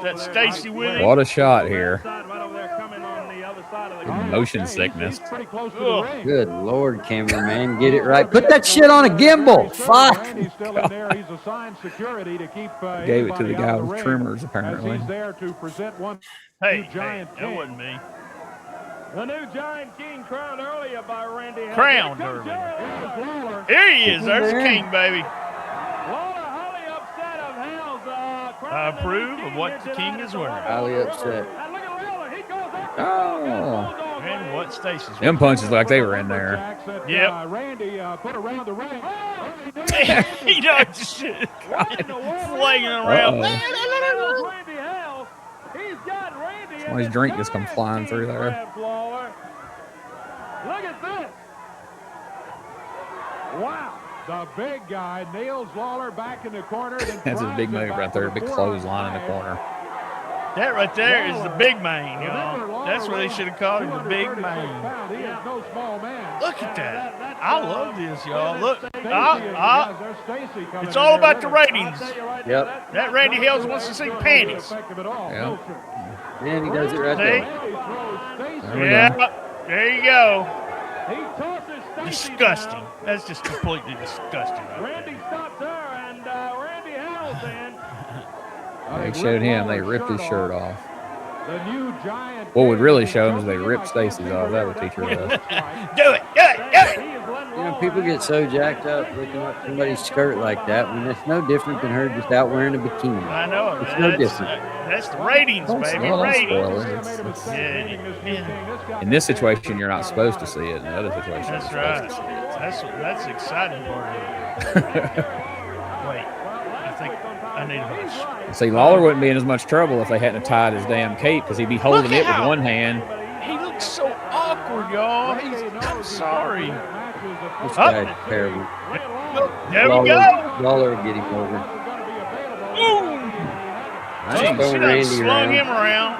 That Stacy with him. What a shot here. Right over there, coming on the other side of the Motion He's sickness. pretty close to the Ugh. ring. Good Lord, cameraman, get it right. Put that shit on a gimbal. Fuck. Randy's still in there. He's assigned security to keep Gave it to the anybody guy out of with ring trimmers, as apparently. he's there to present one. Hey, Giant that King. wasn't me. The new Giant King crowned earlier by Randy. Helt. Crowned Here comes earlier. Jerry Lawler. Lawler. Here he is. There's the king, baby. Lawler highly upset of Hell's I crown. approve of what the king is wearing. Highly upset. And look at Lawler. He goes up. Oh. And what Stacy's wearing. Them punches like they were in there. Jacks that, Yep. Randy put around the ring. He knows shit. Flinging around. Randy Hell. He's got Randy. Somebody's drink just come flying through there. Look at this. Wow. The big guy nails Lawler back in the corner. Then That's his drives big him move back right there. with a Big forearm clothesline in the smash. corner. That right there is the big man, Remember, y'all. Lawler That's what they weighs should have called him, the big 236 man. pounds. He is no small man. Look at that. I love this, y'all. Look. Stacy Ah, there's Stacy coming it's in all there about with the him. ratings. Yep. That Randy Hells wants to see panties. Effective at all. Yeah. No, sir. And he does it right See? there. Randy throws Stacy. There we Yeah, go. there you go. He tosses Stacy Disgusting. That's just completely disgusting. Randy stops there, and Randy Hell's in. They showed him. They ripped his shirt off. The new giant. What would really show him is they ripped Stacy's off. That would teach her that. Do it. You know, people get so jacked up looking at somebody's skirt like that when it's no different than her just out wearing a bikini. I know. It's no different. That's the ratings, baby. Well, don't Ratings. spoil it. Yeah. In this situation, you're not supposed to see it. In the other situation, That's you're right. supposed to That's the exciting part of it. Wait, I think I need a hush. see it. See, Lawler wouldn't be in as much trouble if they hadn't tied his damn cape because he'd be holding it with one hand. He looks so awkward, y'all. I'm sorry. This guy's terrible. There we go. Lawler will get him over. Boom. Just She throwing done Randy slung him around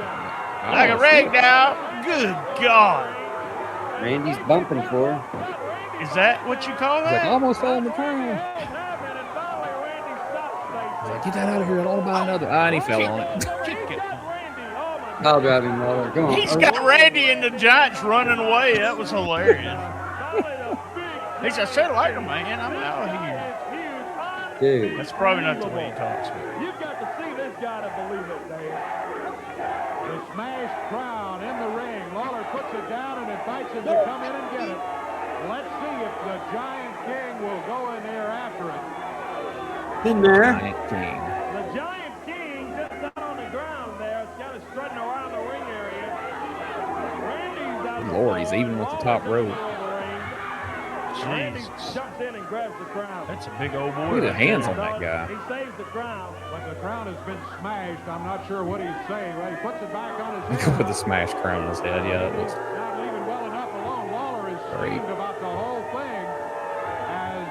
like a rag doll. Good God. Randy's bumping for her. Is that what you call He's like, I that? almost fell on the ground. He's like, get that out of here. I don't want to buy another. Ah, and he fell on it. I'll drive him, Lawler. Come on. He's got Randy and the Giants running away. That was hilarious. He said, "See you later, man. I'm out of here." Dude. That's probably not the way he talks. You've got to see this guy to believe it, Dave. The smashed crown in the ring. Lawler puts it down and invites him to come in and get it. Let's see if the Giant King will go in there after it. In there. Giant King. The Giant King just down on the ground there. It's kind of strutting around the ring area. Randy's out. Lord, he's even with the top rope. Randy Jesus. jumps in and grabs the crown. That's a big old boy. Look at the right hands there. on that guy. He saves the crown, but the crown has been smashed. I'm not sure what he's saying. Well, he puts it back on his head. With the smash crown on his head. Yeah, that looks Not leaving well enough alone. Lawler is Great. screamed about the whole thing as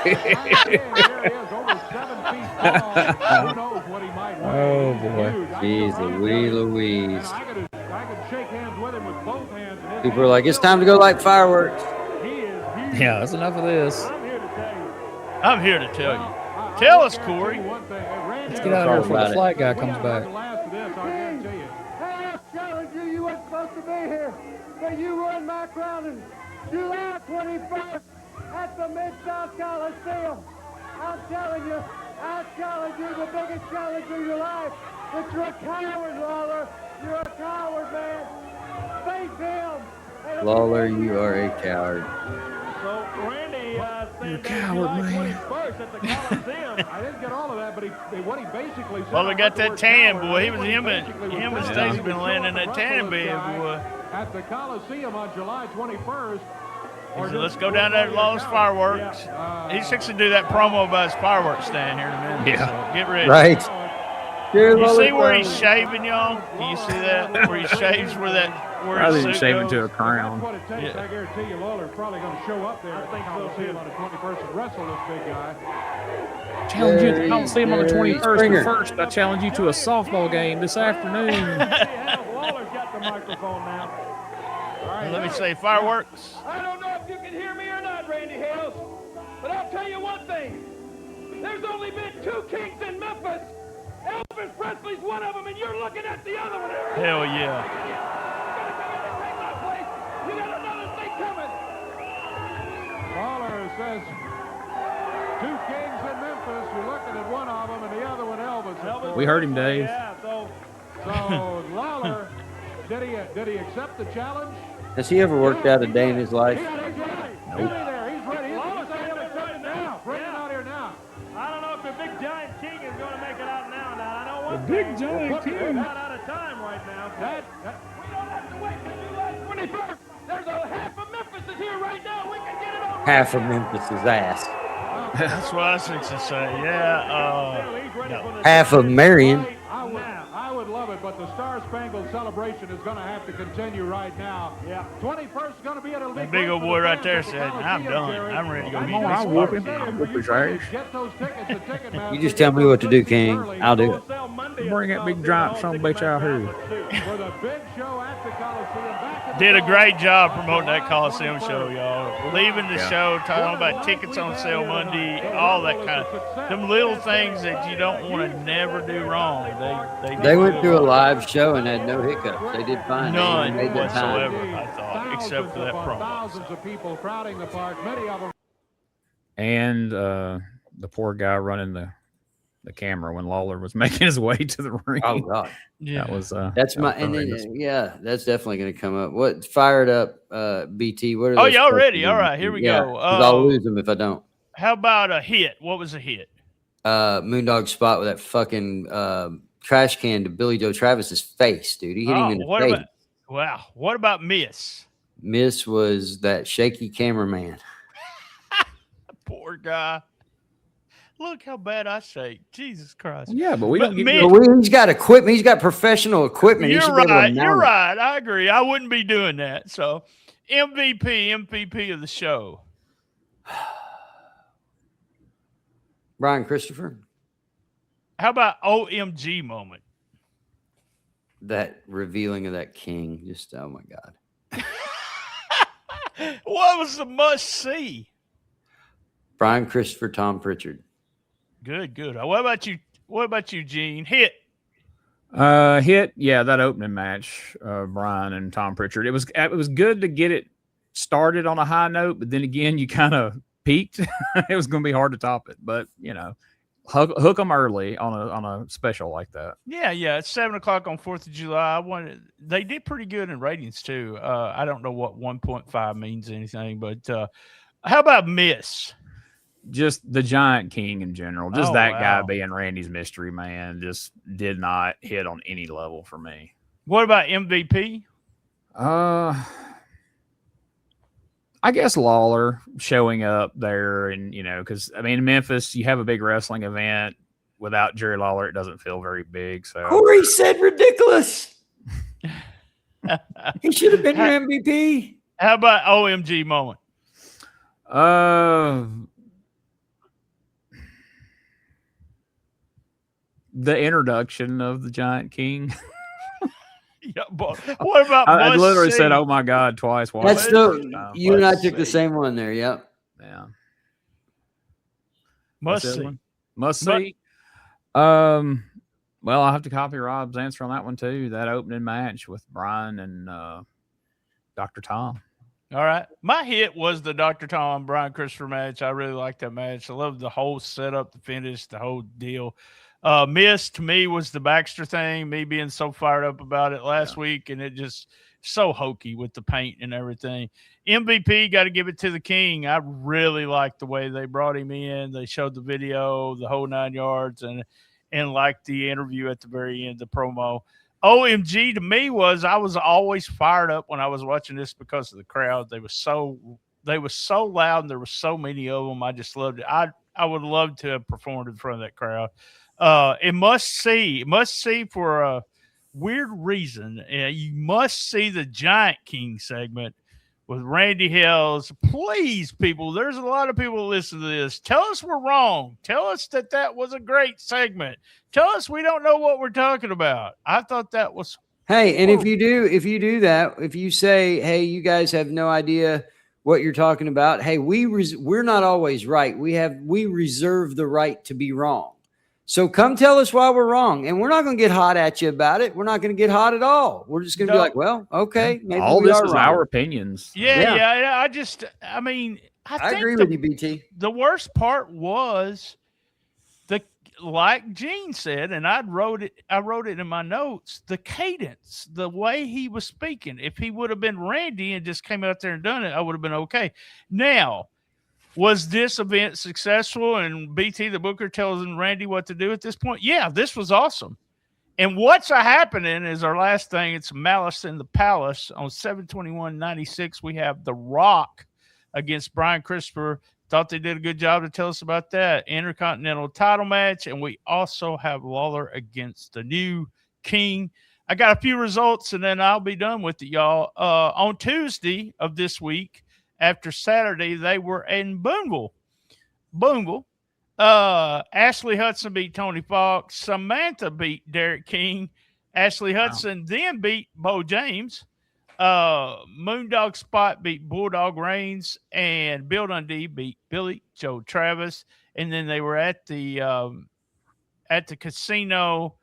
here he is, over 7 feet tall. Who knows what he might weigh. Oh, boy. Huge. Jeez Louise. I could shake hands with him with both hands. And his People are like, it's time to go like fireworks. he is huge. Yeah, that's enough of this. I'm here to tell you. I'm here to tell you. Tell us, Corey. Let's get out of here before the flag guy comes back. Hey, I challenge you. You weren't supposed to be here, but you won my crown in July 21st at the Mid-South Coliseum. I'm telling you, I challenge you, the biggest challenge of your life. But you're a coward, Lawler. You're a coward, man. Face him. Lawler, you are a coward. So Randy You're a coward, man. At the Coliseum. I didn't get all of that, but what he basically said. Well, we got that tan, boy. Him and Basically Stacy been laying in that tan bed, boy. At the Coliseum on July 21st. He said, let's go down there to Lawler's Fireworks. He's fixing to do that promo about his fireworks stand here in a minute. Yeah. So get ready. Right. You see where he's shaving, y'all? Can you see that? Where he shaves where Rather his than suit shaving goes? to a crown. That's what it takes. Yeah. I guarantee you Lawler's probably going to show up there at the Coliseum on the 21st and wrestle this big guy. Challenge you to Coliseum on the Jerry 21st. Springer. But first, I challenge you to a softball game this afternoon. Lawler's got the microphone now. All right, Let me say fireworks. I don't know if you can hear me or not, Randy Hales, but I'll tell you one thing. There's only been 2 kings in Memphis. Elvis Presley's one of them, and you're looking at the other one. Hell yeah. You got another thing coming. Lawler says 2 kings in Memphis. You're looking at one of them, and the other one Elvis. We heard him, Dave. Yeah, so Lawler, did he accept the challenge? Has he ever worked out a day in his life? He's ready. He's ready. He's ready. Lawler's ready now. Bring him out here now. I don't know if the big giant king is going to make it out now. Now, I know one The big thing. giant We're king. not out of time right now. We don't have to wait till July 21st. There's a half of Memphis is here right now. We can get it over. Half of Memphis's ass. That's what I was fixing to say. Yeah. No. Half of Marion. I would love it, but the Star Spangled Celebration is going to have to continue right now. Yeah. 21st is going to be at a That big old boy right there said, I'm done. I'm ready to go eat on, I'll this whoop barbecue. him. I'll whoop his ass. Get those tickets at Ticketmaster. You just tell me what to do, King. I'll do it. Bring that big giant son of a bitch out here. For the big show at the Coliseum, back in Did a great job promoting that Coliseum show, y'all. Leaving the show, talking about tickets on sale Monday, all that kind of them little things that you don't want to never do wrong. They went through a live show and had no hiccups. They did fine. None they whatsoever, I thought, except for that promo. Thousands of people crowding the park, many of them. And the poor guy running the camera when Lawler was making his way to the ring. Oh God, yeah, that was that's my and then, that's definitely going to come up. What fired up BT? What are oh, y'all ready? All right, here we go. I'll lose them if I don't. How about a hit? What was a hit? Moondog spot with that fucking trash can to Billy Joe Travis's face, dude. He hit him in the face. What about miss? Miss was that shaky cameraman. Poor guy. Look how bad I shake. Jesus Christ. Yeah, but we don't get he's got equipment. He's got professional equipment. You're right. You're right. I agree. I wouldn't be doing that. So MVP of the show. Brian Christopher. How about OMG moment? That revealing of that king. Just, oh my God. What was the must see? Brian Christopher, Tom Pritchard. Good. What about you, Gene? Hit. Hit. Yeah, that opening match, Brian and Tom Pritchard. It was good to get it started on a high note, but then again, you kind of peaked. It was going to be hard to top it, but hook them early on a special like that. Yeah. It's 7:00 on 4th of July. They did pretty good in ratings too. I don't know what 1.5 means anything, but how about miss? Just the Giant King in general. Just guy being Randy's mystery man just did not hit on any level for me. What about MVP? I guess Lawler showing up there and, because, in Memphis, you have a big wrestling event. Without Jerry Lawler, it doesn't feel very big. So Corey said ridiculous. He should have been your MVP. How about OMG moment? The introduction of the Giant King. Yeah, but what about I literally said, "Oh my God," twice. That's you and I took the same one there. Yep. Yeah. Must see. Must see. Well, I'll have to copy Robb's answer on that one too. That opening match with Brian and Dr. Tom. All right. My hit was the Dr. Tom Brian Christopher match. I really liked that match. I loved the whole setup, the finish, the whole deal. Miss to me was the Baxter thing, me being so fired up about it last week, and it just so hokey with the paint and everything. MVP, got to give it to the King. I really liked the way they brought him in. They showed the video, the whole 9 yards, and liked the interview at the very end, the promo. OMG to me was I was always fired up when I was watching this because of the crowd. They were so loud, and there were so many of them. I just loved it. I would love to have performed in front of that crowd. It must see for a weird reason. You must see the Giant King segment with Randy Hells. Please, people, there's a lot of people who listen to this. Tell us we're wrong. Tell us that was a great segment. Tell us we don't know what we're talking about. I thought that was. Hey, and if you do that, if you say, hey, you guys have no idea what you're talking about. Hey, we're not always right. We reserve the right to be wrong. So come tell us why we're wrong, and we're not going to get hot at you about it. We're not going to get hot at all. We're just going to be like, well, okay, maybe all this is our opinions. Yeah. I agree with you, BT. The worst part was like Gene said, and I wrote it in my notes, the cadence, the way he was speaking. If he would have been Randy and just came out there and done it, I would have been okay. Now, was this event successful and BT the Booker tells Randy what to do at this point? Yeah, this was awesome. And what's happening is our last thing. It's Malice in the Palace on 7/21/96. We have The Rock against Brian Christopher. Thought they did a good job to tell us about that. Intercontinental title match. And we also have Lawler against the new King. I got a few results and then I'll be done with it, y'all. On Tuesday of this week, after Saturday, they were in Boonville. Ashley Hudson beat Tony Fox. Samantha beat Derek King. Ashley Hudson then beat Bo James. Moondog Spot beat Bulldog Reigns, and Bill Dundee beat Billy Joe Travis. And then they were at the casino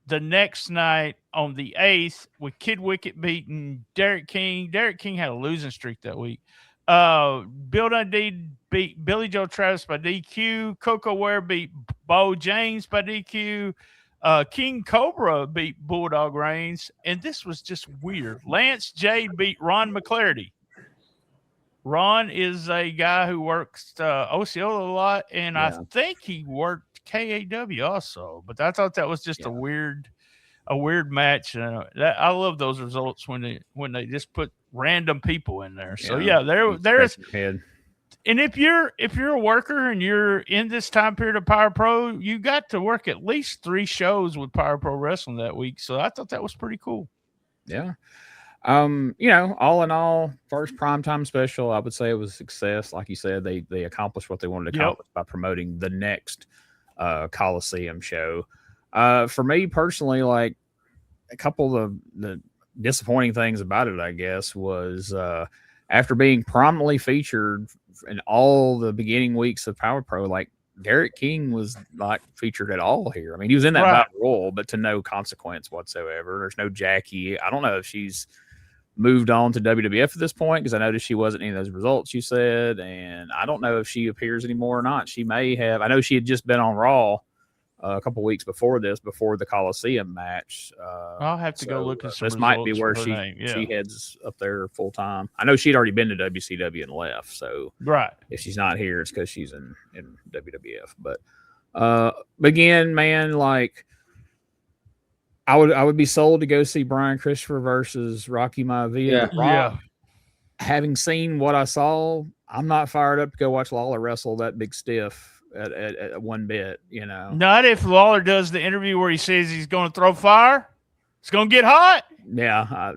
the next night on the 8th with Kid Wicket beating Derek King. Derek King had a losing streak that week. Bill Dundee beat Billy Joe Travis by DQ. Coco Ware beat Bo James by DQ. King Cobra beat Bulldog Reigns. And this was just weird. Lance Jade beat Ron McClarty. Ron is a guy who works Osceola a lot, and I think he worked KAW also. But I thought that was just a weird match. I love those results when they just put random people in there. So there's. And if you're a worker and you're in this time period of Power Pro, you got to work at least 3 shows with Power Pro Wrestling that week. So I thought that was pretty cool. Yeah. All in all, first primetime special, I would say it was a success. Like you said, they accomplished what they wanted to accomplish by promoting the next Coliseum show. For me personally, like a couple of the disappointing things about it, I guess, was after being prominently featured in all the beginning weeks of Power Pro, like Derek King was not featured at all here. I mean, he was in that battle royal, but to no consequence whatsoever. There's no Jackie. I don't know if she's moved on to WWF at this point, because I noticed she wasn't in those results you said, and I don't know if she appears anymore or not. She may have. I know she had just been on Raw a couple weeks before the Coliseum match. I'll have to go look at some. This might be where she heads up there full time. I know she'd already been to WCW and left, so if she's not here, it's because she's in WWF. But again, man, like I would be sold to go see Brian Christopher versus Rocky Maivia. Yeah. Having seen what I saw, I'm not fired up to go watch Lawler wrestle that big stiff at one bit, Not if Lawler does the interview where he says he's going to throw fire. It's going to get hot. Yeah.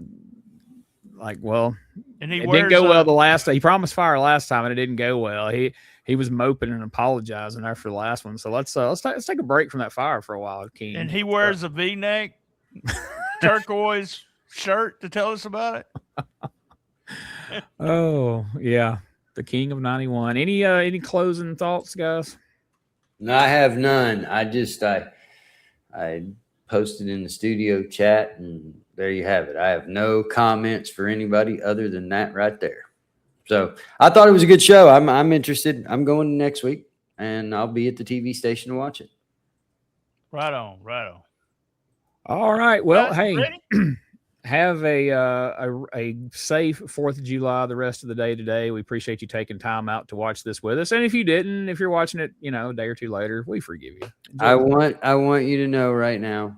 And it didn't go well the last time. He promised fire last time, and it didn't go well. He was moping and apologizing after the last one. So let's take a break from that fire for a while, King. And he wears a V-neck turquoise shirt to tell us about it. Oh yeah, the King of 91. Any closing thoughts, guys? No, I have none. I posted in the studio chat, and there you have it. I have no comments for anybody other than that right there. So I thought it was a good show. I'm interested. I'm going next week, and I'll be at the TV station to watch it. Right on. All right. Well, hey, have a safe 4th of July the rest of the day today. We appreciate you taking time out to watch this with us. And if you didn't, if you're watching it, a day or two later, we forgive you. I want you to know right now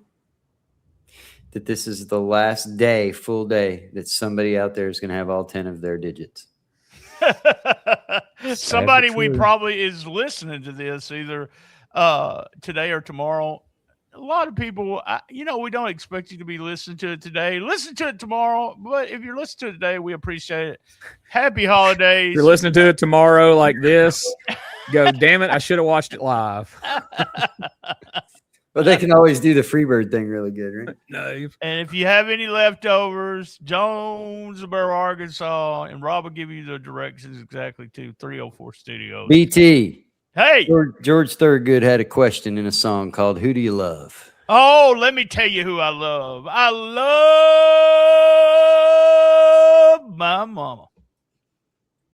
that this is the last day, full day, that somebody out there is going to have all 10 of their digits. Somebody we probably is listening to this either today or tomorrow. A lot of people, we don't expect you to be listening to it today. Listen to it tomorrow, but if you're listening to it today, we appreciate it. Happy holidays. If you're listening to it tomorrow like this, go, damn it, I should have watched it live. But they can always do the Freebird thing really good, right? No. And if you have any leftovers, Jonesboro, Arkansas, and Rob will give you the directions exactly to 304 Studios. BT. Hey. George Thorogood had a question in a song called Who Do You Love? Oh, let me tell you who I love. I love my mama.